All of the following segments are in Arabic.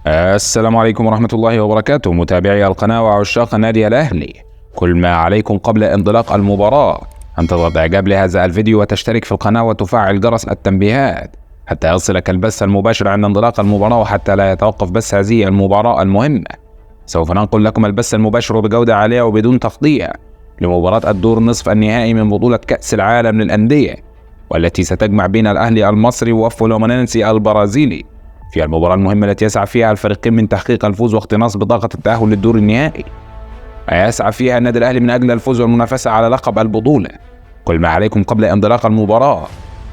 السلام عليكم ورحمة الله وبركاته، متابعي القناة وعشاق النادي الأهلي. كل ما عليكم قبل انطلاق المباراة أن تضغط إعجاب لهذا الفيديو وتشترك في القناة وتفعل جرس التنبيهات حتى يصلك البث المباشر عند انطلاق المباراة، وحتى لا يتوقف بث هذه المباراة المهمة. سوف ننقل لكم البث المباشر بجودة عالية وبدون تقطيع لمباراة الدور نصف النهائي من بطولة كأس العالم للأندية، والتي ستجمع بين الأهلي المصري وفلومينينسي البرازيلي في المباراة المهمة التي يسعى فيها الفريقين من تحقيق الفوز واقتناص بطاقة التأهل للدور النهائي، ويسعى فيها النادي الأهلي من أجل الفوز والمنافسة على لقب البطولة. كل ما عليكم قبل انطلاق المباراة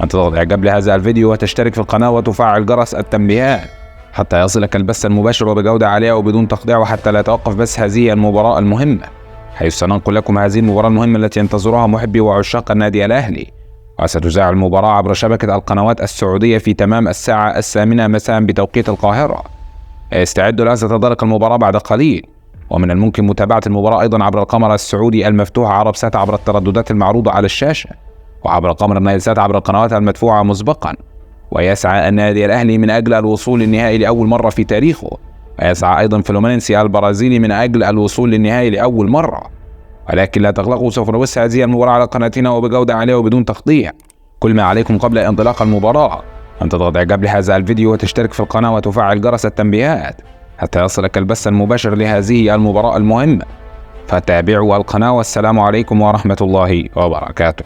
أن تضغط إعجاب لهذا الفيديو وتشترك في القناة وتفعل جرس التنبيهات حتى يصلك البث المباشر وبجودة عالية وبدون تقطيع، وحتى لا يتوقف بث هذه المباراة المهمة، حيث سننقل لكم هذه المباراة المهمة التي ينتظرها محبي وعشاق النادي الأهلي. وستذاع المباراة عبر شبكة القنوات السعودية في تمام الساعة 8 مساء بتوقيت القاهرة. استعدوا لها، ستنطلق المباراة بعد قليل، ومن الممكن متابعة المباراة أيضا عبر القمر السعودي المفتوح عرب سات عبر الترددات المعروضة على الشاشة، وعبر قمر النايل سات عبر القنوات المدفوعة مسبقا. ويسعى النادي الأهلي من أجل الوصول للنهائي لأول مرة في تاريخه، ويسعى أيضا فلومينينسي البرازيلي من أجل الوصول للنهائي لأول مرة. ولكن لا تقلقوا، سوف نبث هذه المباراة على قناتنا وبجودة عالية وبدون تقطيع. كل ما عليكم قبل انطلاق المباراة أن تضغط إعجاب لهذا الفيديو وتشترك في القناة وتفعل جرس التنبيهات حتى يصلك البث المباشر لهذه المباراة المهمة. فتابعوا القناة، والسلام عليكم ورحمة الله وبركاته.